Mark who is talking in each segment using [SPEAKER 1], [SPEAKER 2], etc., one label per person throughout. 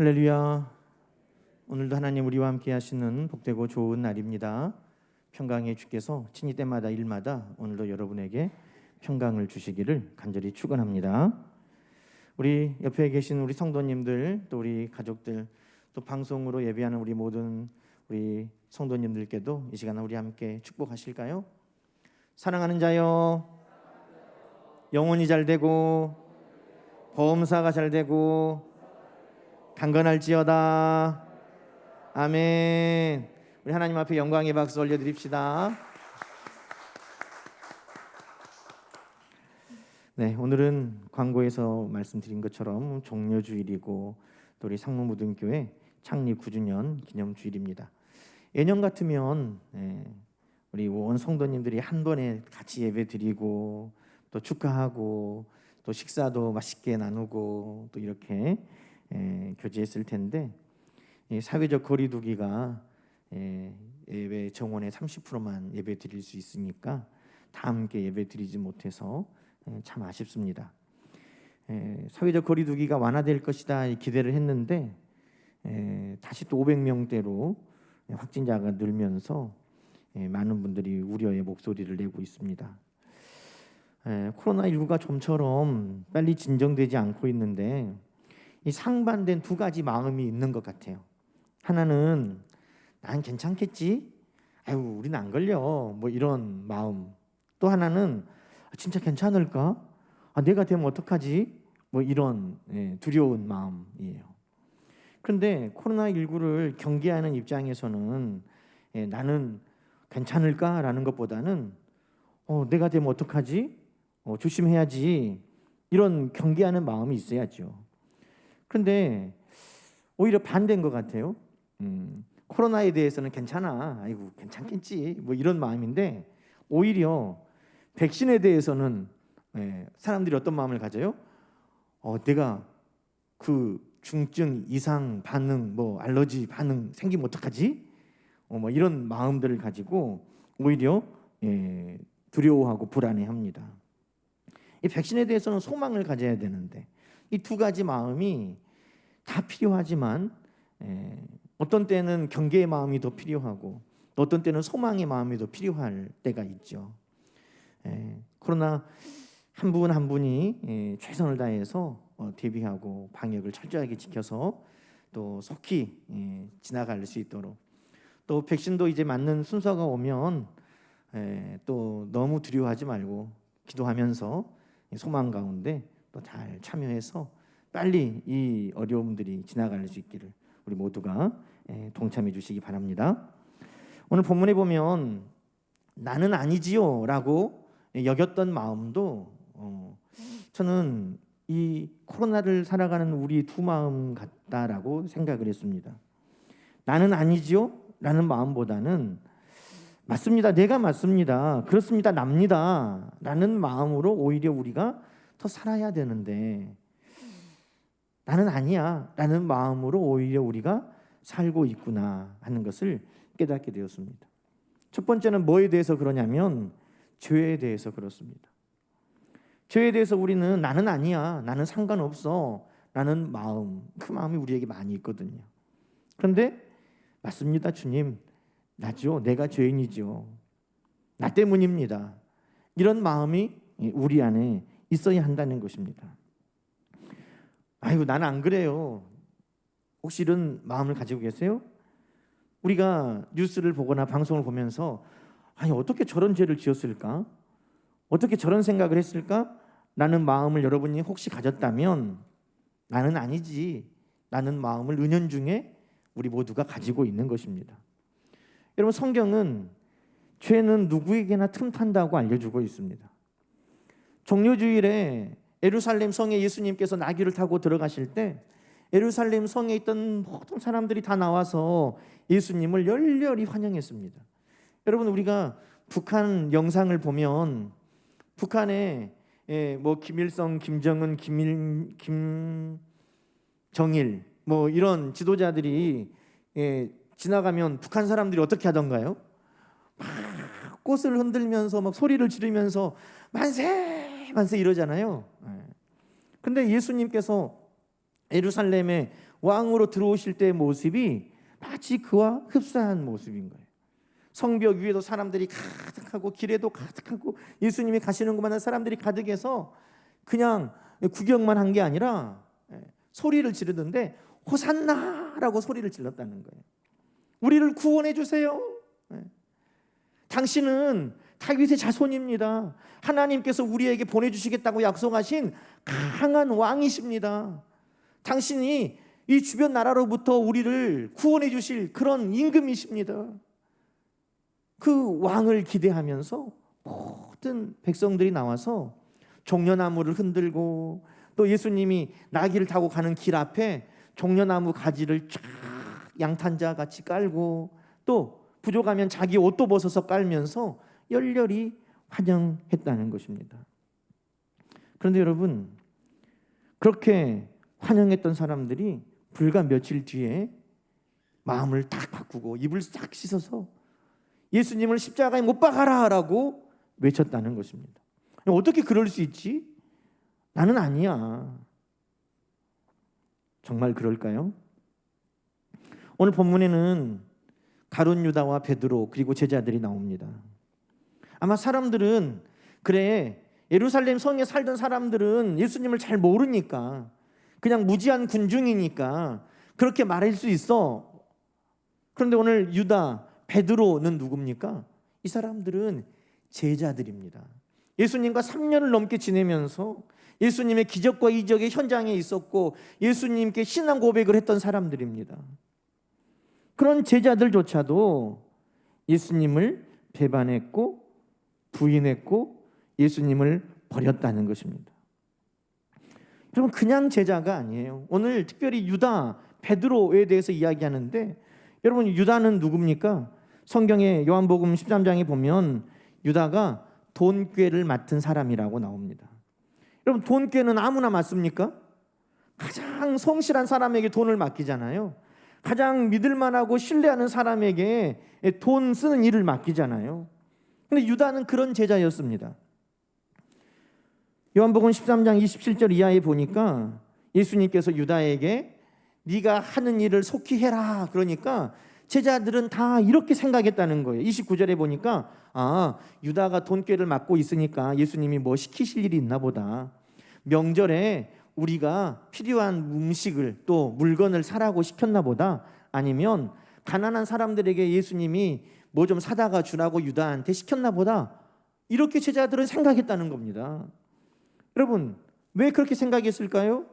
[SPEAKER 1] 할렐루야. 오늘도 하나님 우리와 함께 하시는 복되고 좋은 날입니다. 평강의 주께서 친히 때마다 일마다 오늘도 여러분에게 평강을 주시기를 간절히 축원합니다. 우리 옆에 계신 우리 성도님들, 또 우리 가족들, 또 방송으로 예배하는 우리 모든 우리 성도님들께도 이 시간 우리 함께 축복하실까요? 사랑하는 자여, 영혼이 잘 되고 보험사가 잘 되고 강건할지어다. 아멘. 우리 하나님 앞에 영광의 박수 올려드립시다. 네, 오늘은 광고에서 말씀드린 것처럼 종려주일이고 또 우리 상무무등교회 창립 9주년 기념주일입니다. 예년 같으면 우리 온 성도님들이 한 번에 같이 예배드리고 또 축하하고 또 식사도 맛있게 나누고 또 이렇게 교제했을 텐데, 사회적 거리두기가 예배 정원의 30%만 예배 드릴 수 있으니까 다 함께 예배 드리지 못해서 참 아쉽습니다. 사회적 거리두기가 완화될 것이다 기대를 했는데 다시 또 500명대로 확진자가 늘면서 많은 분들이 우려의 목소리를 내고 있습니다. 코로나19가 좀처럼 빨리 진정되지 않고 있는데 이 상반된 두 가지 마음이 있는 것 같아요. 하나는 난 괜찮겠지, 아유 우린 안 걸려, 뭐 이런 마음. 또 하나는 진짜 괜찮을까, 내가 되면 어떡하지, 뭐 이런 두려운 마음이에요. 그런데 코로나19를 경계하는 입장에서는 나는 괜찮을까라는 것보다는 내가 되면 어떡하지, 조심해야지, 이런 경계하는 마음이 있어야죠. 그런데 오히려 반대인 것 같아요. 코로나에 대해서는 괜찮아, 아이고 괜찮겠지, 뭐 이런 마음인데 오히려 백신에 대해서는 사람들이 어떤 마음을 가져요? 내가 그 중증 이상 반응, 뭐 알러지 반응 생기면 어떡하지? 뭐 이런 마음들을 가지고 오히려 두려워하고 불안해합니다. 이 백신에 대해서는 소망을 가져야 되는데 이 두 가지 마음이 다 필요하지만 어떤 때는 경계의 마음이 더 필요하고 또 어떤 때는 소망의 마음이 더 필요할 때가 있죠. 코로나 한 분 한 분이 최선을 다해서 대비하고 방역을 철저하게 지켜서 또 속히 지나갈 수 있도록, 또 백신도 이제 맞는 순서가 오면 또 너무 두려워하지 말고 기도하면서 소망 가운데 또 잘 참여해서 빨리 이 어려움들이 지나갈 수 있기를 우리 모두가 동참해 주시기 바랍니다. 오늘 본문에 보면 나는 아니지요 라고 여겼던 마음도 저는 이 코로나를 살아가는 우리 두 마음 같다라고 생각을 했습니다. 나는 아니지요 라는 마음보다는 맞습니다, 내가 맞습니다, 그렇습니다, 납니다 라는 마음으로 오히려 우리가 더 살아야 되는데 나는 아니야 라는 마음으로 오히려 우리가 살고 있구나 하는 것을 깨닫게 되었습니다. 첫 번째는 뭐에 대해서 그러냐면 죄에 대해서 그렇습니다. 죄에 대해서 우리는 나는 아니야, 나는 상관없어 라는 마음, 그 마음이 우리에게 많이 있거든요. 그런데 맞습니다 주님, 나죠, 내가 죄인이죠, 나 때문입니다, 이런 마음이 우리 안에 있어야 한다는 것입니다. 아이고 나는 안 그래요, 혹시 이런 마음을 가지고 계세요? 우리가 뉴스를 보거나 방송을 보면서 아니 어떻게 저런 죄를 지었을까, 어떻게 저런 생각을 했을까 라는 마음을 여러분이 혹시 가졌다면 나는 아니지 라는 마음을 은연중에 우리 모두가 가지고 있는 것입니다. 여러분, 성경은 죄는 누구에게나 틈탄다고 알려주고 있습니다. 종려주일에 예루살렘 성에 예수님께서 나귀를 타고 들어가실 때 예루살렘 성에 있던 모든 사람들이 다 나와서 예수님을 열렬히 환영했습니다. 여러분, 우리가 북한 영상을 보면 북한에 뭐 김일성, 김정은, 김정일 뭐 이런 지도자들이 지나가면 북한 사람들이 어떻게 하던가요? 막 꽃을 흔들면서 막 소리를 지르면서 만세 만세 이러잖아요. 근데 예수님께서 예루살렘에 왕으로 들어오실 때의 모습이 마치 그와 흡사한 모습인 거예요. 성벽 위에도 사람들이 가득하고 길에도 가득하고 예수님이 가시는 곳마다 사람들이 가득해서 그냥 구경만 한 게 아니라 소리를 지르던데 호산나라고 소리를 질렀다는 거예요. 우리를 구원해 주세요. 당신은 다윗의 자손입니다. 하나님께서 우리에게 보내주시겠다고 약속하신 강한 왕이십니다. 당신이 이 주변 나라로부터 우리를 구원해 주실 그런 임금이십니다. 그 왕을 기대하면서 모든 백성들이 나와서 종려나무를 흔들고, 또 예수님이 나귀를 타고 가는 길 앞에 종려나무 가지를 쫙 양탄자 같이 깔고, 또 부족하면 자기 옷도 벗어서 깔면서 열렬히 환영했다는 것입니다. 그런데 여러분, 그렇게 환영했던 사람들이 불과 며칠 뒤에 마음을 딱 바꾸고 입을 싹 씻어서 예수님을 십자가에 못 박아라라고 외쳤다는 것입니다. 어떻게 그럴 수 있지? 나는 아니야. 정말 그럴까요? 오늘 본문에는 가룟 유다와 베드로 그리고 제자들이 나옵니다. 아마 사람들은, 그래, 예루살렘 성에 살던 사람들은 예수님을 잘 모르니까, 그냥 무지한 군중이니까 그렇게 말할 수 있어. 그런데 오늘 유다, 베드로는 누굽니까? 이 사람들은 제자들입니다. 예수님과 3년을 넘게 지내면서 예수님의 기적과 이적의 현장에 있었고 예수님께 신앙 고백을 했던 사람들입니다. 그런 제자들조차도 예수님을 배반했고 부인했고 예수님을 버렸다는 것입니다. 여러분, 그냥 제자가 아니에요. 오늘 특별히 유다, 베드로에 대해서 이야기하는데, 여러분, 유다는 누굽니까? 성경의 요한복음 13장에 보면 유다가 돈꾀를 맡은 사람이라고 나옵니다. 여러분, 돈꾀는 아무나 맡습니까? 가장 성실한 사람에게 돈을 맡기잖아요. 가장 믿을만하고 신뢰하는 사람에게 돈 쓰는 일을 맡기잖아요. 근데 유다는 그런 제자였습니다. 요한복음 13장 27절 이하에 보니까 예수님께서 유다에게 네가 하는 일을 속히 해라 그러니까 제자들은 다 이렇게 생각했다는 거예요. 29절에 보니까 유다가 돈꾀를 맡고 있으니까 예수님이 뭐 시키실 일이 있나 보다. 명절에 우리가 필요한 음식을 또 물건을 사라고 시켰나 보다. 아니면 가난한 사람들에게 예수님이 뭐 좀 사다가 주라고 유다한테 시켰나 보다. 이렇게 제자들은 생각했다는 겁니다. 여러분, 왜 그렇게 생각했을까요?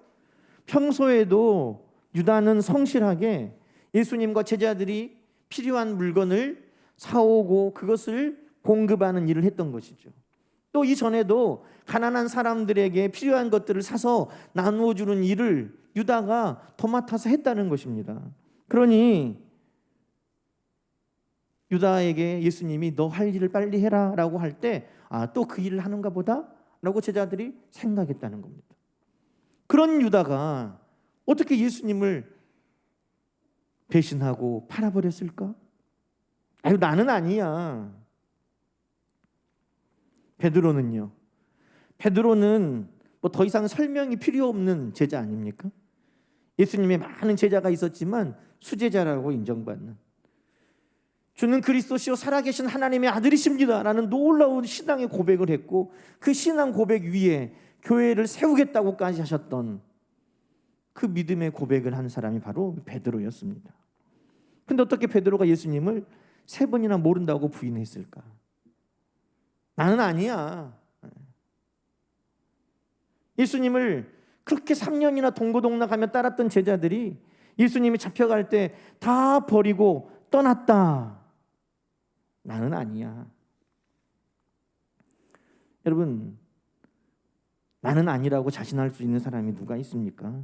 [SPEAKER 1] 평소에도 유다는 성실하게 예수님과 제자들이 필요한 물건을 사오고 그것을 공급하는 일을 했던 것이죠. 또 이전에도 가난한 사람들에게 필요한 것들을 사서 나누어 주는 일을 유다가 도맡아서 했다는 것입니다. 그러니 유다에게 예수님이 너 할 일을 빨리 해라 라고 할 때 또 그 일을 하는가 보다 라고 제자들이 생각했다는 겁니다. 그런 유다가 어떻게 예수님을 배신하고 팔아버렸을까? 나는 아니야. 베드로는요? 베드로는 뭐 더 이상 설명이 필요 없는 제자 아닙니까? 예수님의 많은 제자가 있었지만 수제자라고 인정받는, 주는 그리스도시요 살아계신 하나님의 아들이십니다 라는 놀라운 신앙의 고백을 했고 그 신앙 고백 위에 교회를 세우겠다고까지 하셨던 그 믿음의 고백을 한 사람이 바로 베드로였습니다. 그런데 어떻게 베드로가 예수님을 3번이나 모른다고 부인했을까? 나는 아니야. 예수님을 그렇게 3년이나 동고동락하며 따랐던 제자들이 예수님이 잡혀갈 때 다 버리고 떠났다. 나는 아니야. 여러분, 나는 아니라고 자신할 수 있는 사람이 누가 있습니까?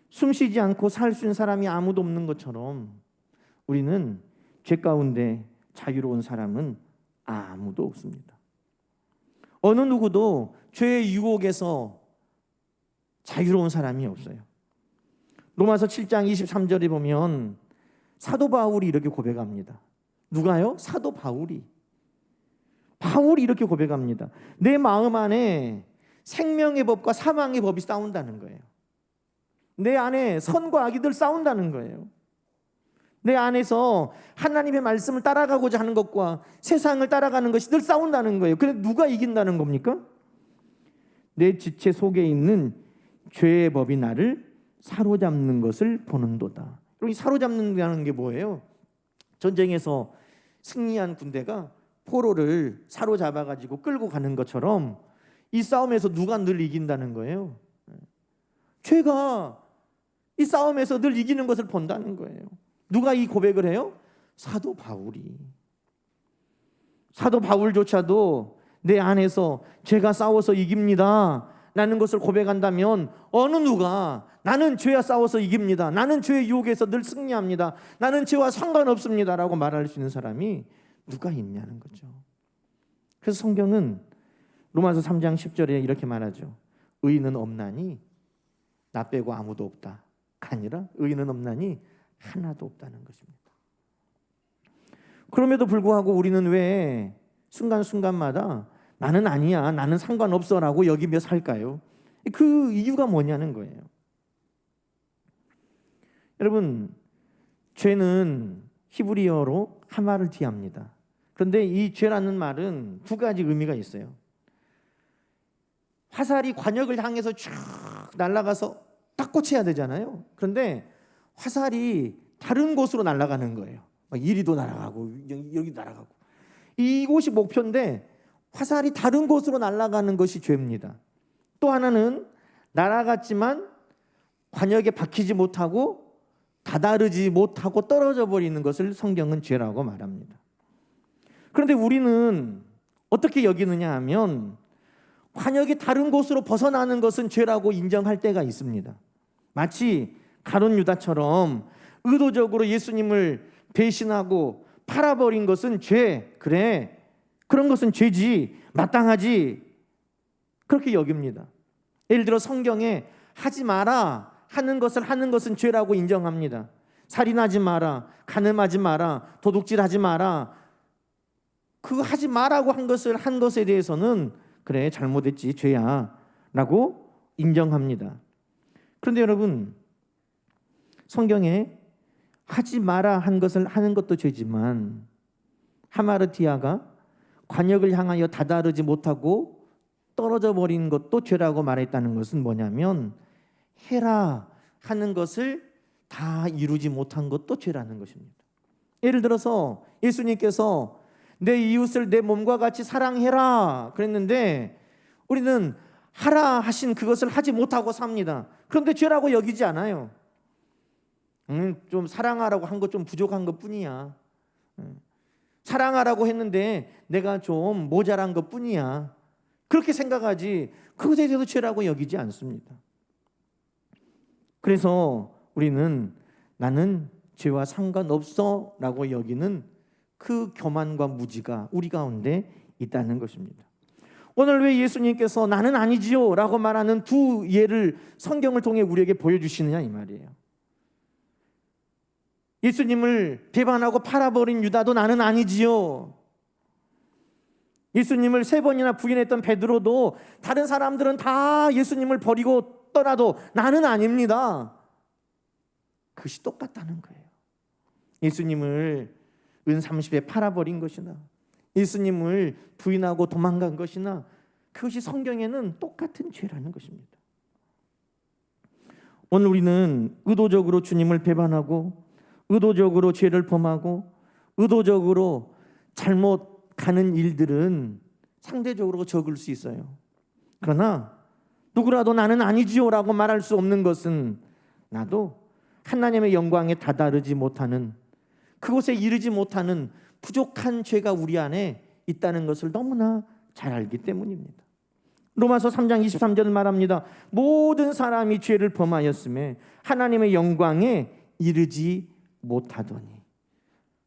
[SPEAKER 1] 숨쉬지 않고 살 수 있는 사람이 아무도 없는 것처럼 우리는 죄 가운데 자유로운 사람은 아무도 없습니다. 어느 누구도 죄의 유혹에서 자유로운 사람이 없어요. 로마서 7장 23절에 보면 사도 바울이 이렇게 고백합니다. 누가요? 사도 바울이 이렇게 고백합니다. 내 마음 안에 생명의 법과 사망의 법이 싸운다는 거예요. 내 안에 선과 악이 늘 싸운다는 거예요. 내 안에서 하나님의 말씀을 따라가고자 하는 것과 세상을 따라가는 것이 늘 싸운다는 거예요. 그런데 누가 이긴다는 겁니까? 내 지체 속에 있는 죄의 법이 나를 사로잡는 것을 보는도다. 여기 사로잡는다는 게 뭐예요? 전쟁에서 승리한 군대가 포로를 사로잡아가지고 끌고 가는 것처럼 이 싸움에서 누가 늘 이긴다는 거예요? 죄가 이 싸움에서 늘 이기는 것을 본다는 거예요. 누가 이 고백을 해요? 사도 바울이. 사도 바울조차도 내 안에서 죄가 싸워서 이깁니다 라는 것을 고백한다면 어느 누가 나는 죄와 싸워서 이깁니다, 나는 죄의 유혹에서 늘 승리합니다, 나는 죄와 상관없습니다 라고 말할 수 있는 사람이 누가 있냐는 거죠. 그래서 성경은 로마서 3장 10절에 이렇게 말하죠. 의인은 없나니 나 빼고 아무도 없다가 아니라 의인은 없나니 하나도 없다는 것입니다. 그럼에도 불구하고 우리는 왜 순간순간마다 나는 아니야, 나는 상관없어 라고 여기며 살까요? 그 이유가 뭐냐는 거예요. 여러분, 죄는 히브리어로 하마를 티합니다. 그런데 이 죄라는 말은 두 가지 의미가 있어요. 화살이 관역을 향해서 쭉 날아가서 딱 꽂혀야 되잖아요. 그런데 화살이 다른 곳으로 날아가는 거예요. 막 이리도 날아가고 여기도 날아가고. 이곳이 목표인데 화살이 다른 곳으로 날아가는 것이 죄입니다. 또 하나는 날아갔지만 관역에 박히지 못하고 다다르지 못하고 떨어져 버리는 것을 성경은 죄라고 말합니다. 그런데 우리는 어떻게 여기느냐 하면 관역이 다른 곳으로 벗어나는 것은 죄라고 인정할 때가 있습니다. 마치 가룟 유다처럼 의도적으로 예수님을 배신하고 팔아버린 것은 죄, 그래, 그런 것은 죄지, 마땅하지, 그렇게 여깁니다. 예를 들어 성경에 하지 마라 하는 것을 하는 것은 죄라고 인정합니다. 살인하지 마라, 간음하지 마라, 도둑질하지 마라, 그 하지 마라고 한 것에 대해서는 그래, 잘못했지, 죄야 라고 인정합니다. 그런데 여러분, 성경에 하지 마라 한 것을 하는 것도 죄지만 하마르티아가 관역을 향하여 다다르지 못하고 떨어져 버린 것도 죄라고 말했다는 것은 뭐냐면 해라 하는 것을 다 이루지 못한 것도 죄라는 것입니다. 예를 들어서 예수님께서 내 이웃을 내 몸과 같이 사랑해라 그랬는데 우리는 하라 하신 그것을 하지 못하고 삽니다. 그런데 죄라고 여기지 않아요. 좀 사랑하라고 한 것 좀 부족한 것 뿐이야. 사랑하라고 했는데 내가 좀 모자란 것 뿐이야. 그렇게 생각하지 그것에 대해서 죄라고 여기지 않습니다. 그래서 우리는 나는 죄와 상관없어 라고 여기는 그 교만과 무지가 우리 가운데 있다는 것입니다. 오늘 왜 예수님께서 나는 아니지요 라고 말하는 두 예를 성경을 통해 우리에게 보여주시느냐 이 말이에요. 예수님을 배반하고 팔아버린 유다도 나는 아니지요. 예수님을 3번이나 부인했던 베드로도 다른 사람들은 다 예수님을 버리고 떠나도 나는 아닙니다. 그것이 똑같다는 거예요. 예수님을 은30에 팔아버린 것이나 예수님을 부인하고 도망간 것이나 그것이 성경에는 똑같은 죄라는 것입니다. 오늘 우리는 의도적으로 주님을 배반하고 의도적으로 죄를 범하고 의도적으로 잘못 가는 일들은 상대적으로 적을 수 있어요. 그러나 누구라도 나는 아니지요 라고 말할 수 없는 것은 나도 하나님의 영광에 다다르지 못하는, 그곳에 이르지 못하는 부족한 죄가 우리 안에 있다는 것을 너무나 잘 알기 때문입니다. 로마서 3장 23절을 말합니다. 모든 사람이 죄를 범하였음에 하나님의 영광에 이르지 못하더니,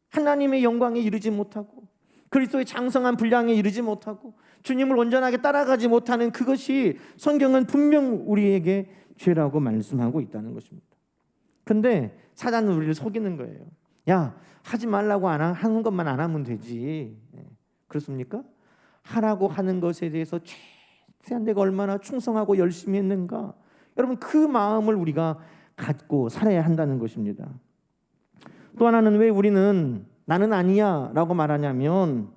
[SPEAKER 1] 하나님의 영광에 이르지 못하고 그리스도의 장성한 분량에 이르지 못하고 주님을 온전하게 따라가지 못하는 그것이 성경은 분명 우리에게 죄라고 말씀하고 있다는 것입니다. 그런데 사단은 우리를 속이는 거예요. 야, 하지 말라고 하는 것만 안 하면 되지. 그렇습니까? 하라고 하는 것에 대해서 최대한 내가 얼마나 충성하고 열심히 했는가, 여러분 그 마음을 우리가 갖고 살아야 한다는 것입니다. 또 하나는 왜 우리는 나는 아니야 라고 말하냐면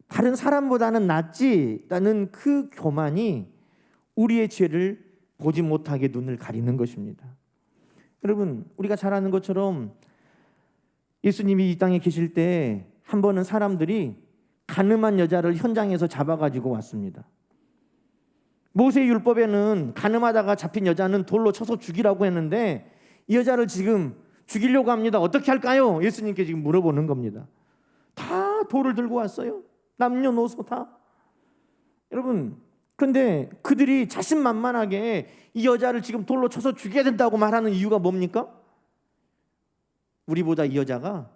[SPEAKER 1] 다른 사람보다는 낫지라는 그 교만이 우리의 죄를 보지 못하게 눈을 가리는 것입니다. 여러분, 우리가 잘 아는 것처럼 예수님이 이 땅에 계실 때 한 번은 사람들이 간음한 여자를 현장에서 잡아가지고 왔습니다. 모세 율법에는 간음하다가 잡힌 여자는 돌로 쳐서 죽이라고 했는데 이 여자를 지금 죽이려고 합니다. 어떻게 할까요? 예수님께 지금 물어보는 겁니다. 다 돌을 들고 왔어요. 남녀노소 다. 여러분, 그런데 그들이 자신만만하게 이 여자를 지금 돌로 쳐서 죽여야 된다고 말하는 이유가 뭡니까? 우리보다 이 여자가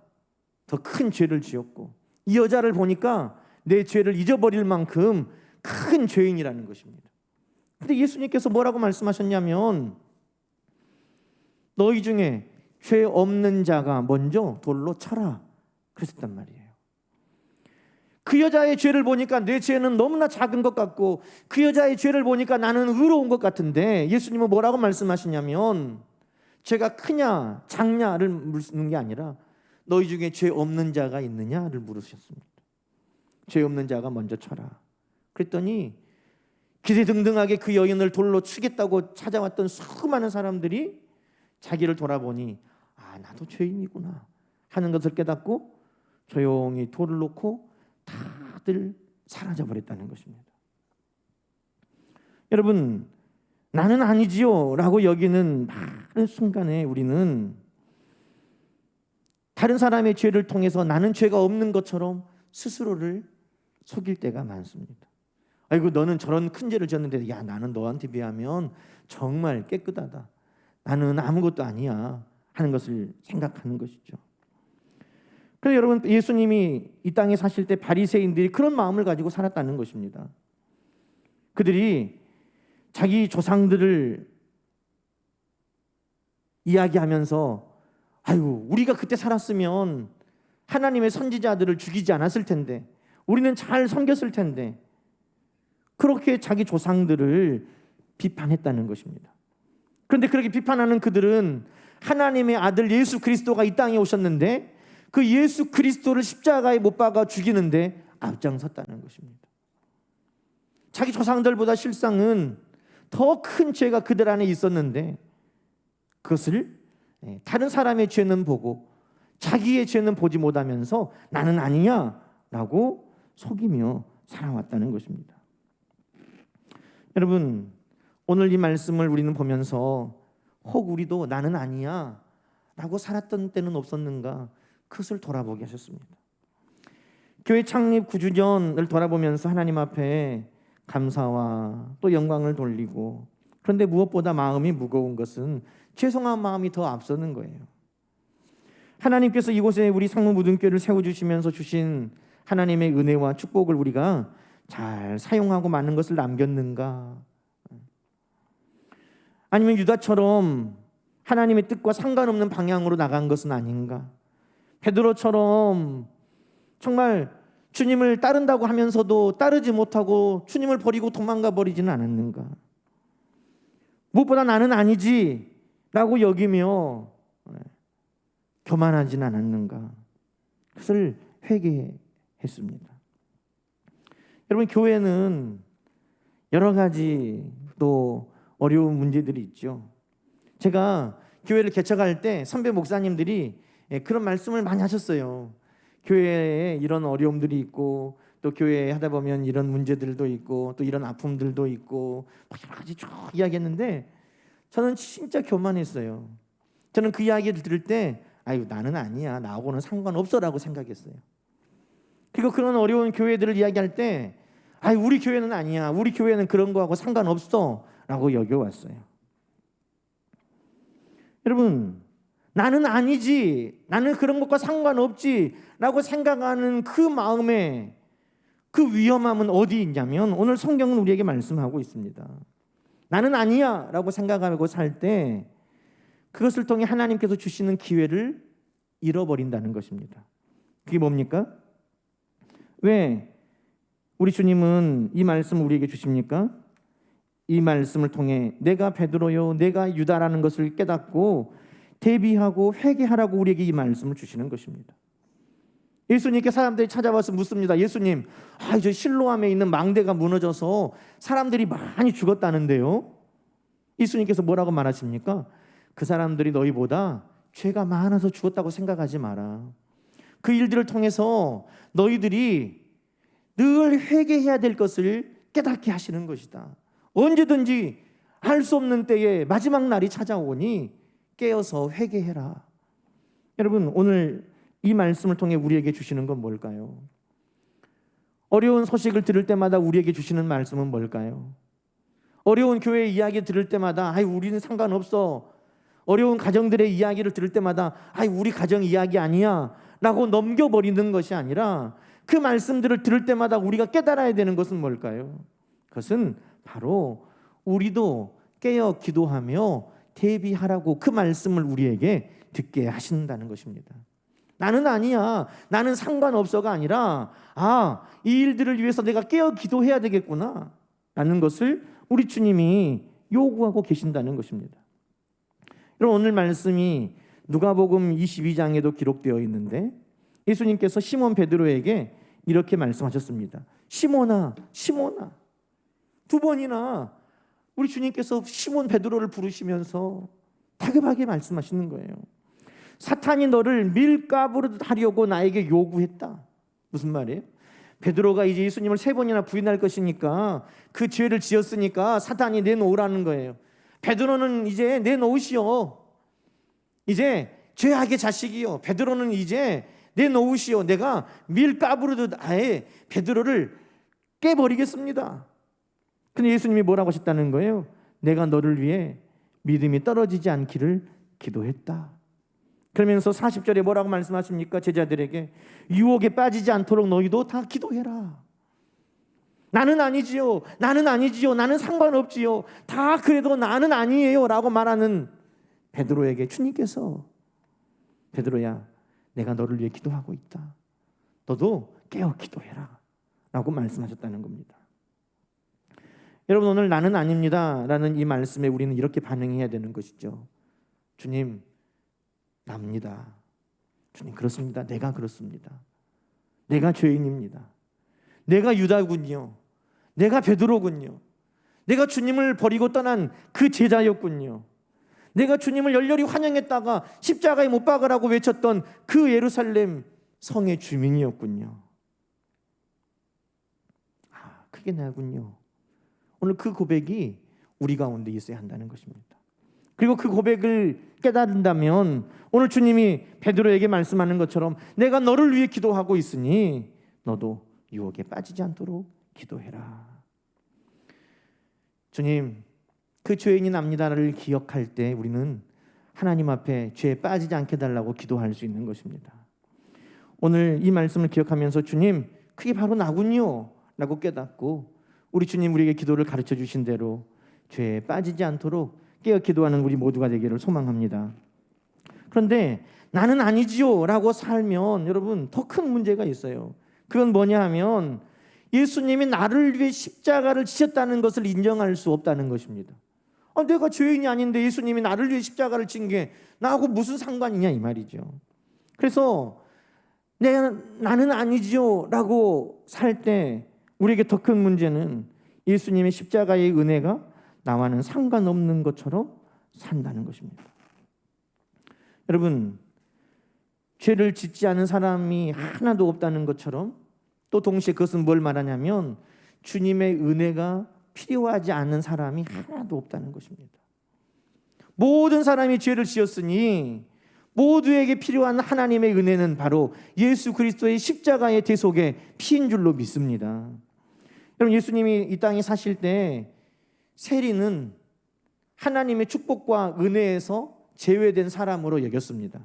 [SPEAKER 1] 더 큰 죄를 지었고 이 여자를 보니까 내 죄를 잊어버릴 만큼 큰 죄인이라는 것입니다. 근데 예수님께서 뭐라고 말씀하셨냐면 너희 중에 죄 없는 자가 먼저 돌로 쳐라 그랬단 말이에요. 그 여자의 죄를 보니까 내 죄는 너무나 작은 것 같고 그 여자의 죄를 보니까 나는 의로운 것 같은데 예수님은 뭐라고 말씀하시냐면 죄가 크냐 작냐를 묻는 게 아니라 너희 중에 죄 없는 자가 있느냐를 물으셨습니다. 죄 없는 자가 먼저 쳐라. 그랬더니 기세등등하게 그 여인을 돌로 치겠다고 찾아왔던 수많은 사람들이 자기를 돌아보니 아 나도 죄인이구나 하는 것을 깨닫고 조용히 돌을 놓고 다들 사라져버렸다는 것입니다. 여러분, 나는 아니지요 라고 여기는 많은 순간에 우리는 다른 사람의 죄를 통해서 나는 죄가 없는 것처럼 스스로를 속일 때가 많습니다. 아이고 너는 저런 큰 죄를 지었는데 야 나는 너한테 비하면 정말 깨끗하다. 나는 아무것도 아니야 하는 것을 생각하는 것이죠. 그래서 여러분 예수님이 이 땅에 사실 때 바리새인들이 그런 마음을 가지고 살았다는 것입니다. 그들이 자기 조상들을 이야기하면서 아이고 우리가 그때 살았으면 하나님의 선지자들을 죽이지 않았을 텐데 우리는 잘 섬겼을 텐데 그렇게 자기 조상들을 비판했다는 것입니다. 그런데 그렇게 비판하는 그들은 하나님의 아들 예수 그리스도가 이 땅에 오셨는데 그 예수 그리스도를 십자가에 못 박아 죽이는데 앞장섰다는 것입니다. 자기 조상들보다 실상은 더 큰 죄가 그들 안에 있었는데 그것을 다른 사람의 죄는 보고 자기의 죄는 보지 못하면서 나는 아니야 라고 속이며 살아왔다는 것입니다. 여러분, 오늘 이 말씀을 우리는 보면서 혹 우리도 나는 아니야 라고 살았던 때는 없었는가 그것을 돌아보게 하셨습니다. 교회 창립 9주년을 돌아보면서 하나님 앞에 감사와 또 영광을 돌리고 그런데 무엇보다 마음이 무거운 것은 죄송한 마음이 더 앞서는 거예요. 하나님께서 이곳에 우리 상무무등교를 세워주시면서 주신 하나님의 은혜와 축복을 우리가 잘 사용하고 많은 것을 남겼는가? 아니면 유다처럼 하나님의 뜻과 상관없는 방향으로 나간 것은 아닌가? 베드로처럼 정말 주님을 따른다고 하면서도 따르지 못하고 주님을 버리고 도망가 버리지는 않았는가? 무엇보다 나는 아니지 라고 여기며 교만하지는 않았는가? 그것을 회개했습니다. 여러분, 교회는 여러 가지 또 어려운 문제들이 있죠. 제가 교회를 개척할 때 선배 목사님들이 그런 말씀을 많이 하셨어요. 교회에 이런 어려움들이 있고 또 교회에 하다 보면 이런 문제들도 있고 또 이런 아픔들도 있고 여러 가지 쭉 이야기했는데 저는 진짜 교만했어요. 저는 그 이야기를 들을 때 아유 나는 아니야 나하고는 상관없어라고 생각했어요. 그리고 그런 어려운 교회들을 이야기할 때 아유 우리 교회는 아니야 우리 교회는 그런 거하고 상관없어 라고 여겨왔어요. 여러분, 나는 아니지 나는 그런 것과 상관없지 라고 생각하는 그 마음에 그 위험함은 어디 있냐면 오늘 성경은 우리에게 말씀하고 있습니다. 나는 아니야 라고 생각하고 살 때 그것을 통해 하나님께서 주시는 기회를 잃어버린다는 것입니다. 그게 뭡니까? 왜 우리 주님은 이 말씀을 우리에게 주십니까? 이 말씀을 통해 내가 베드로요 내가 유다라는 것을 깨닫고 대비하고 회개하라고 우리에게 이 말씀을 주시는 것입니다. 예수님께 사람들이 찾아와서 묻습니다. 예수님, 저 실로암에 있는 망대가 무너져서 사람들이 많이 죽었다는데요. 예수님께서 뭐라고 말하십니까? 그 사람들이 너희보다 죄가 많아서 죽었다고 생각하지 마라. 그 일들을 통해서 너희들이 늘 회개해야 될 것을 깨닫게 하시는 것이다. 언제든지 알 수 없는 때에 마지막 날이 찾아오니 깨어서 회개해라. 여러분, 오늘 이 말씀을 통해 우리에게 주시는 건 뭘까요? 어려운 소식을 들을 때마다 우리에게 주시는 말씀은 뭘까요? 어려운 교회 이야기 들을 때마다 우리는 상관없어. 어려운 가정들의 이야기를 들을 때마다 우리 가정 이야기 아니야 라고 넘겨버리는 것이 아니라 그 말씀들을 들을 때마다 우리가 깨달아야 되는 것은 뭘까요? 그것은 바로 우리도 깨어 기도하며 대비하라고 그 말씀을 우리에게 듣게 하신다는 것입니다. 나는 아니야, 나는 상관없어가 아니라 이 일들을 위해서 내가 깨어 기도해야 되겠구나 라는 것을 우리 주님이 요구하고 계신다는 것입니다. 여러분, 오늘 말씀이 누가복음 22장에도 기록되어 있는데 예수님께서 시몬 베드로에게 이렇게 말씀하셨습니다. 시몬아, 시몬아. 두 번이나 우리 주님께서 시몬 베드로를 부르시면서 다급하게 말씀하시는 거예요. 사탄이 너를 밀가부르 하려고 나에게 요구했다. 무슨 말이에요? 베드로가 이제 예수님을 3번이나 부인할 것이니까 그 죄를 지었으니까 사탄이 내놓으라는 거예요. 베드로는 이제 내놓으시오. 이제 죄악의 자식이요. 베드로는 이제 내놓으시오. 내가 밀가부르듯 아예 베드로를 깨버리겠습니다. 근데 예수님이 뭐라고 하셨다는 거예요? 내가 너를 위해 믿음이 떨어지지 않기를 기도했다. 그러면서 40절에 뭐라고 말씀하십니까? 제자들에게 유혹에 빠지지 않도록 너희도 다 기도해라. 나는 아니지요, 나는 아니지요, 나는 상관없지요, 다 그래도 나는 아니에요 라고 말하는 베드로에게 주님께서 베드로야, 내가 너를 위해 기도하고 있다. 너도 깨어 기도해라 라고 말씀하셨다는 겁니다. 여러분, 오늘 나는 아닙니다 라는 이 말씀에 우리는 이렇게 반응해야 되는 것이죠. 주님, 납니다. 주님, 그렇습니다. 내가 그렇습니다. 내가 죄인입니다. 내가 유다군요. 내가 베드로군요. 내가 주님을 버리고 떠난 그 제자였군요. 내가 주님을 열렬히 환영했다가 십자가에 못 박으라고 외쳤던 그 예루살렘 성의 주민이었군요. 그게 나군요. 오늘 그 고백이 우리 가운데 있어야 한다는 것입니다. 그리고 그 고백을 깨달은다면 오늘 주님이 베드로에게 말씀하는 것처럼 내가 너를 위해 기도하고 있으니 너도 유혹에 빠지지 않도록 기도해라. 주님, 그 죄인이 납니다를 기억할 때 우리는 하나님 앞에 죄에 빠지지 않게 달라고 기도할 수 있는 것입니다. 오늘 이 말씀을 기억하면서 주님, 그게 바로 나군요 라고 깨닫고 우리 주님 우리에게 기도를 가르쳐 주신 대로 죄에 빠지지 않도록 깨어 기도하는 우리 모두가 되기를 소망합니다. 그런데 나는 아니지요 라고 살면 여러분 더 큰 문제가 있어요. 그건 뭐냐 하면 예수님이 나를 위해 십자가를 지셨다는 것을 인정할 수 없다는 것입니다. 내가 죄인이 아닌데 예수님이 나를 위해 십자가를 진 게 나하고 무슨 상관이냐 이 말이죠. 그래서 나는 아니지요 라고 살 때 우리에게 더 큰 문제는 예수님의 십자가의 은혜가 나와는 상관없는 것처럼 산다는 것입니다. 여러분, 죄를 짓지 않은 사람이 하나도 없다는 것처럼 또 동시에 그것은 뭘 말하냐면 주님의 은혜가 필요하지 않은 사람이 하나도 없다는 것입니다. 모든 사람이 죄를 지었으니 모두에게 필요한 하나님의 은혜는 바로 예수 그리스도의 십자가의 대속의 피인 줄로 믿습니다. 여러분, 예수님이 이 땅에 사실 때 세리는 하나님의 축복과 은혜에서 제외된 사람으로 여겼습니다.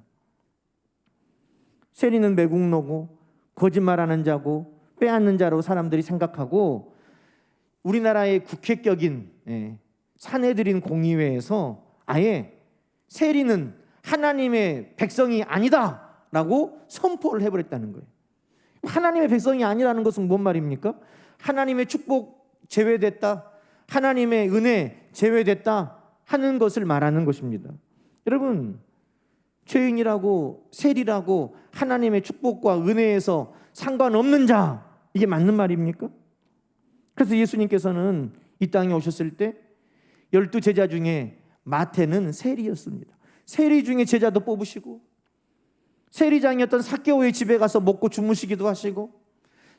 [SPEAKER 1] 세리는 매국노고 거짓말하는 자고 빼앗는 자로 사람들이 생각하고 우리나라의 국회격인 산헤드린 공의회에서 아예 세리는 하나님의 백성이 아니다라고 선포를 해버렸다는 거예요. 하나님의 백성이 아니라는 것은 뭔 말입니까? 하나님의 축복 제외됐다, 하나님의 은혜 제외됐다 하는 것을 말하는 것입니다. 여러분, 죄인이라고 세리라고 하나님의 축복과 은혜에서 상관없는 자, 이게 맞는 말입니까? 그래서 예수님께서는 이 땅에 오셨을 때 12제자 중에 마태는 세리였습니다. 세리 중에 제자도 뽑으시고, 세리장이었던 삭개오의 집에 가서 먹고 주무시기도 하시고,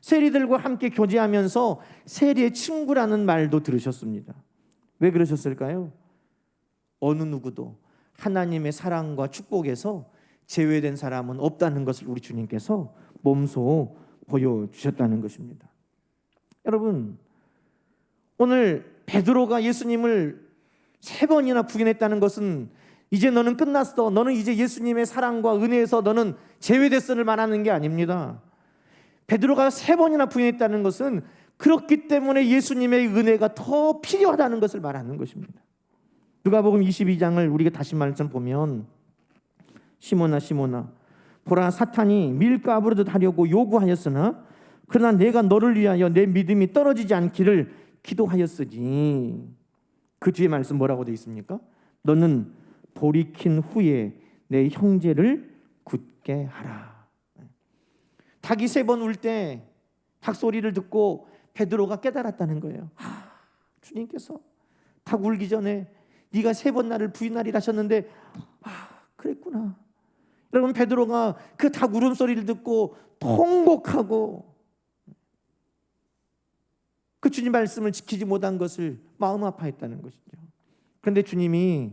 [SPEAKER 1] 세리들과 함께 교제하면서 세리의 친구라는 말도 들으셨습니다. 왜 그러셨을까요? 어느 누구도 하나님의 사랑과 축복에서 제외된 사람은 없다는 것을 우리 주님께서 몸소 보여주셨다는 것입니다. 여러분, 오늘 베드로가 예수님을 3번이나 부인했다는 것은 이제 너는 끝났어, 너는 이제 예수님의 사랑과 은혜에서 너는 제외됐어를 말하는 게 아닙니다. 베드로가 3번이나 부인했다는 것은 그렇기 때문에 예수님의 은혜가 더 필요하다는 것을 말하는 것입니다. 누가복음 22장을 우리가 다시 말씀 보면, 시몬아 시몬아, 보라, 사탄이 밀가부르듯 하려고 요구하였으나 그러나 내가 너를 위하여 내 믿음이 떨어지지 않기를 기도하였으니. 그 뒤에 말씀 뭐라고 되어 있습니까? 너는 돌이킨 후에 내 형제를 굳게 하라. 닭이 3번 울 때 닭 소리를 듣고 베드로가 깨달았다는 거예요. 주님께서 닭 울기 전에 네가 3번 나를 부인하리라 하셨는데, 그랬구나. 여러분, 베드로가 그 닭 울음소리를 듣고 통곡하고 그 주님 말씀을 지키지 못한 것을 마음 아파했다는 것이죠. 그런데 주님이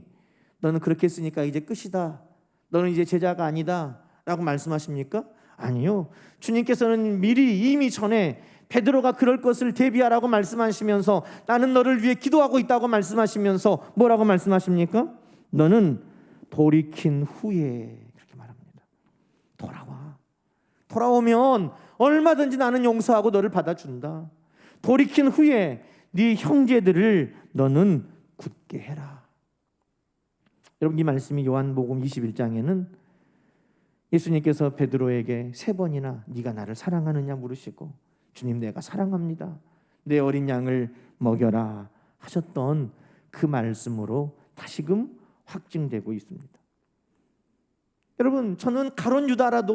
[SPEAKER 1] 너는 그렇게 했으니까 이제 끝이다, 너는 이제 제자가 아니다 라고 말씀하십니까? 아니요. 주님께서는 미리 이미 전에 베드로가 그럴 것을 대비하라고 말씀하시면서 나는 너를 위해 기도하고 있다고 말씀하시면서 뭐라고 말씀하십니까? 너는 돌이킨 후에, 그렇게 말합니다. 돌아오면 얼마든지 나는 용서하고 너를 받아준다. 돌이킨 후에 네 형제들을 너는 굳게 해라. 여러분, 이 말씀이 요한복음 21장에는 예수님께서 베드로에게 3번이나 네가 나를 사랑하느냐 물으시고, 주님 내가 사랑합니다, 내 어린 양을 먹여라 하셨던 그 말씀으로 다시금 확증되고 있습니다. 여러분, 저는 가룟 유다가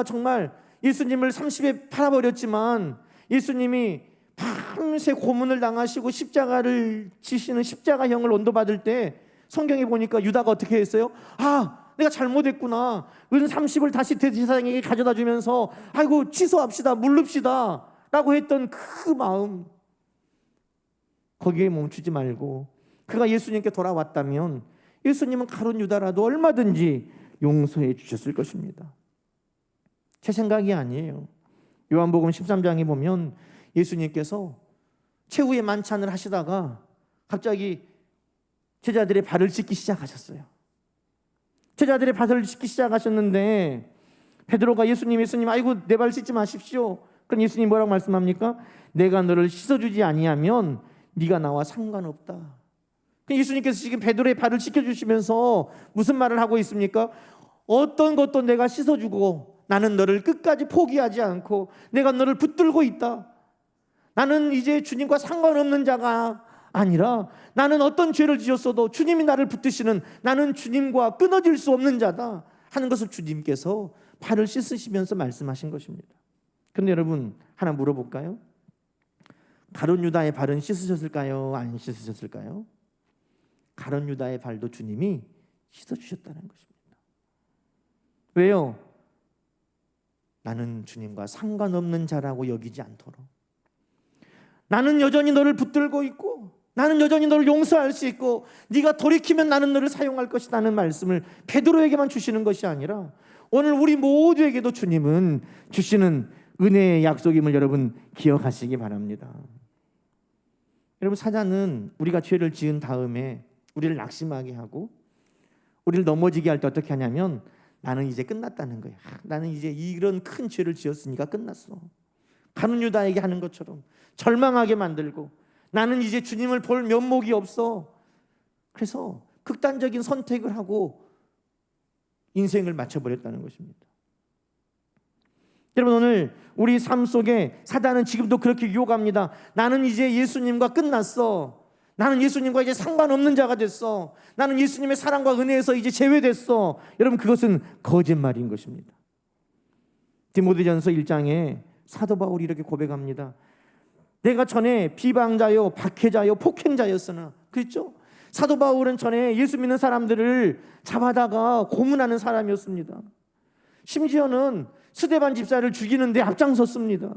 [SPEAKER 1] 정말 예수님을 30에 팔아버렸지만 예수님이 밤새 고문을 당하시고 십자가를 지시는 십자가형을 언도받을 때 성경에 보니까 유다가 어떻게 했어요? 내가 잘못했구나, 은 30을 다시 대제사장에게 가져다 주면서 아이고 취소합시다, 물릅시다 라고 했던 그 마음, 거기에 멈추지 말고 그가 예수님께 돌아왔다면 예수님은 가룟 유다라도 얼마든지 용서해 주셨을 것입니다. 제 생각이 아니에요. 요한복음 13장에 보면 예수님께서 최후의 만찬을 하시다가 갑자기 제자들의 발을 씻기 시작하셨어요. 제자들의 발을 씻기 시작하셨는데 베드로가 예수님 아이고 내 발 씻지 마십시오. 그럼 예수님 뭐라고 말씀합니까? 내가 너를 씻어주지 아니하면 네가 나와 상관없다. 예수님께서 지금 베드로의 발을 씻겨주시면서 무슨 말을 하고 있습니까? 어떤 것도 내가 씻어주고 나는 너를 끝까지 포기하지 않고 내가 너를 붙들고 있다. 나는 이제 주님과 상관없는 자가 아니라 나는 어떤 죄를 지었어도 주님이 나를 붙드시는, 나는 주님과 끊어질 수 없는 자다 하는 것을 주님께서 발을 씻으시면서 말씀하신 것입니다. 그런데 여러분, 하나 물어볼까요? 가룟 유다의 발은 씻으셨을까요? 안 씻으셨을까요? 가룟 유다의 발도 주님이 씻어주셨다는 것입니다. 왜요? 나는 주님과 상관없는 자라고 여기지 않도록, 나는 여전히 너를 붙들고 있고 나는 여전히 너를 용서할 수 있고 네가 돌이키면 나는 너를 사용할 것이라는 말씀을 베드로에게만 주시는 것이 아니라 오늘 우리 모두에게도 주님은 주시는 은혜의 약속임을 여러분 기억하시기 바랍니다. 여러분, 사단은 우리가 죄를 지은 다음에 우리를 낙심하게 하고 우리를 넘어지게 할 때 어떻게 하냐면 나는 이제 끝났다는 거예요. 나는 이제 이런 큰 죄를 지었으니까 끝났어. 가룟 유다에게 하는 것처럼 절망하게 만들고 나는 이제 주님을 볼 면목이 없어. 그래서 극단적인 선택을 하고 인생을 마쳐버렸다는 것입니다. 여러분, 오늘 우리 삶 속에 사단은 지금도 그렇게 유혹합니다. 나는 이제 예수님과 끝났어. 나는 예수님과 이제 상관없는 자가 됐어. 나는 예수님의 사랑과 은혜에서 이제 제외됐어. 여러분, 그것은 거짓말인 것입니다. 디모데전서 1장에 사도 바울이 이렇게 고백합니다. 내가 전에 비방자요 박해자요 폭행자였으나, 그랬죠? 사도 바울은 전에 예수 믿는 사람들을 잡아다가 고문하는 사람이었습니다. 심지어는 스데반 집사를 죽이는 데 앞장섰습니다.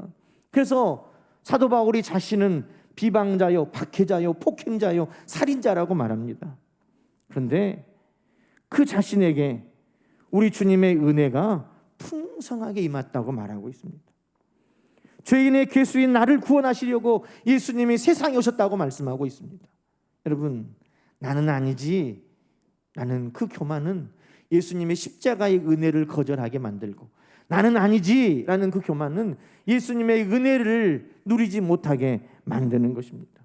[SPEAKER 1] 그래서 사도 바울이 자신은 비방자요 박해자요 폭행자요 살인자라고 말합니다. 그런데 그 자신에게 우리 주님의 은혜가 풍성하게 임했다고 말하고 있습니다. 죄인의 괴수인 나를 구원하시려고 예수님이 세상에 오셨다고 말씀하고 있습니다. 여러분, 나는 아니지, 나는 그 교만은 예수님의 십자가의 은혜를 거절하게 만들고, 나는 아니지 라는 그 교만은 예수님의 은혜를 누리지 못하게 만드는 것입니다.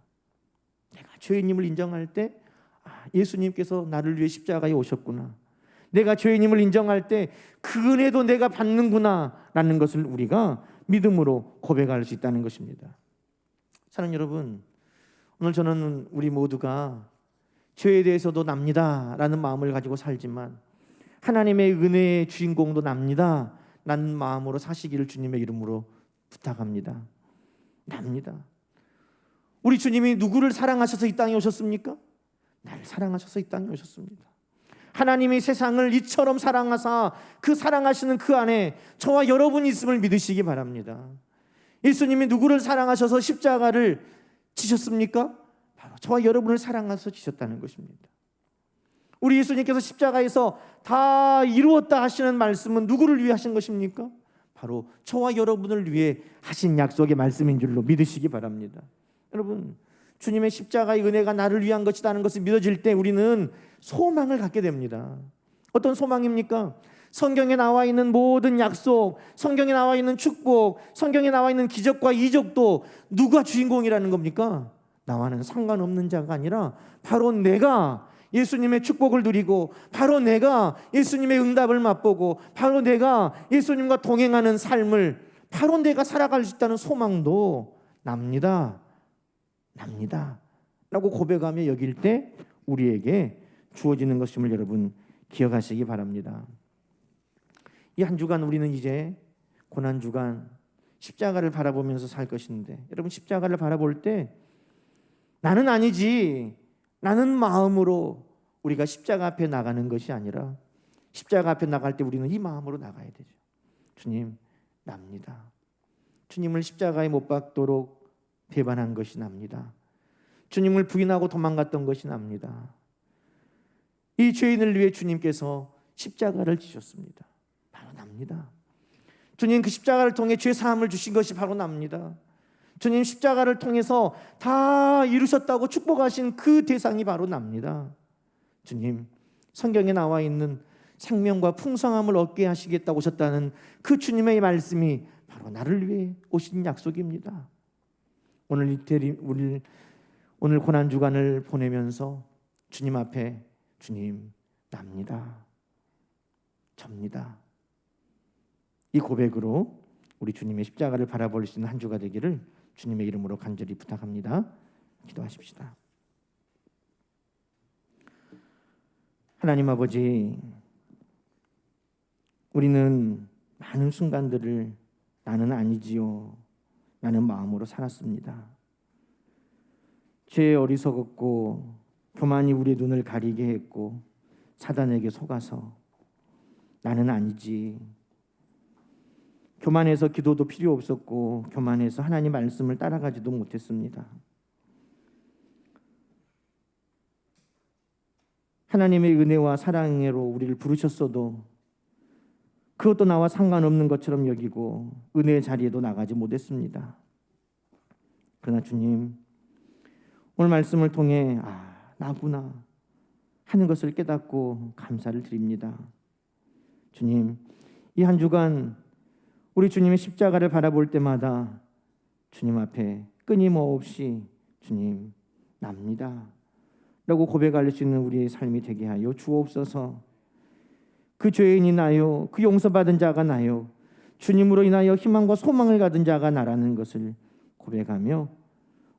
[SPEAKER 1] 내가 죄인임을 인정할 때 예수님께서 나를 위해 십자가에 오셨구나, 내가 죄인임을 인정할 때 그 은혜도 내가 받는구나 라는 것을 우리가 믿음으로 고백할 수 있다는 것입니다. 사랑하는 여러분, 오늘 저는 우리 모두가 죄에 대해서도 납니다 라는 마음을 가지고 살지만 하나님의 은혜의 주인공도 납니다 라는 마음으로 사시기를 주님의 이름으로 부탁합니다. 납니다. 우리 주님이 누구를 사랑하셔서 이 땅에 오셨습니까? 나를 사랑하셔서 이 땅에 오셨습니다. 하나님이 세상을 이처럼 사랑하사 그 사랑하시는 그 안에 저와 여러분이 있음을 믿으시기 바랍니다. 예수님이 누구를 사랑하셔서 십자가를 지셨습니까? 바로 저와 여러분을 사랑하셔서 지셨다는 것입니다. 우리 예수님께서 십자가에서 다 이루었다 하시는 말씀은 누구를 위해 하신 것입니까? 바로 저와 여러분을 위해 하신 약속의 말씀인 줄로 믿으시기 바랍니다. 여러분, 주님의 십자가의 은혜가 나를 위한 것이라는 것을 믿어질 때 우리는 소망을 갖게 됩니다. 어떤 소망입니까? 성경에 나와 있는 모든 약속, 성경에 나와 있는 축복, 성경에 나와 있는 기적과 이적도 누가 주인공이라는 겁니까? 나와는 상관없는 자가 아니라 바로 내가 예수님의 축복을 누리고, 바로 내가 예수님의 응답을 맛보고, 바로 내가 예수님과 동행하는 삶을 바로 내가 살아갈 수 있다는 소망도 납니다 라고 고백하며 여길 때 우리에게 주어지는 것임을 여러분 기억하시기 바랍니다. 이 한 주간 우리는 이제 고난주간 십자가를 바라보면서 살 것인데, 여러분, 십자가를 바라볼 때 나는 아니지, 나는 마음으로 우리가 십자가 앞에 나가는 것이 아니라 십자가 앞에 나갈 때 우리는 이 마음으로 나가야 되죠. 주님, 납니다. 주님을 십자가에 못 박도록 배반한 것이 납니다. 주님을 부인하고 도망갔던 것이 납니다. 이 죄인을 위해 주님께서 십자가를 지셨습니다. 바로 납니다. 주님, 그 십자가를 통해 죄 사함을 주신 것이 바로 납니다. 주님, 십자가를 통해서 다 이루셨다고 축복하신 그 대상이 바로 납니다. 주님, 성경에 나와 있는 생명과 풍성함을 얻게 하시겠다고 오셨다는 그 주님의 말씀이 바로 나를 위해 오신 약속입니다. 오늘 고난주간을 보내면서 주님 앞에, 주님, 납니다, 접니다, 이 고백으로 우리 주님의 십자가를 바라볼 수 있는 한 주가 되기를 주님의 이름으로 간절히 부탁합니다. 기도하십시다. 하나님 아버지, 우리는 많은 순간들을 나는 아니지요, 나는 마음으로 살았습니다. 죄에 어리석었고 교만이 우리의 눈을 가리게 했고 사단에게 속아서 나는 아니지, 교만해서 기도도 필요 없었고 교만해서 하나님 말씀을 따라가지도 못했습니다. 하나님의 은혜와 사랑으로 우리를 부르셨어도 그것도 나와 상관없는 것처럼 여기고 은혜의 자리에도 나가지 못했습니다. 그러나 주님, 오늘 말씀을 통해 나구나 하는 것을 깨닫고 감사를 드립니다. 주님, 이 한 주간 우리 주님의 십자가를 바라볼 때마다 주님 앞에 끊임없이 주님, 납니다 라고 고백할 수 있는 우리의 삶이 되게 하여 주옵소서. 그 죄인이 나요, 그 용서받은 자가 나요, 주님으로 인하여 희망과 소망을 가진 자가 나라는 것을 고백하며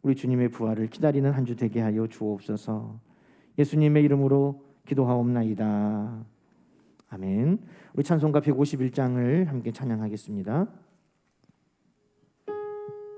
[SPEAKER 1] 우리 주님의 부활을 기다리는 한 주 되게 하여 주옵소서. 예수님의 이름으로 기도하옵나이다. 아멘. 우리 찬송가 151장을 함께 찬양하겠습니다.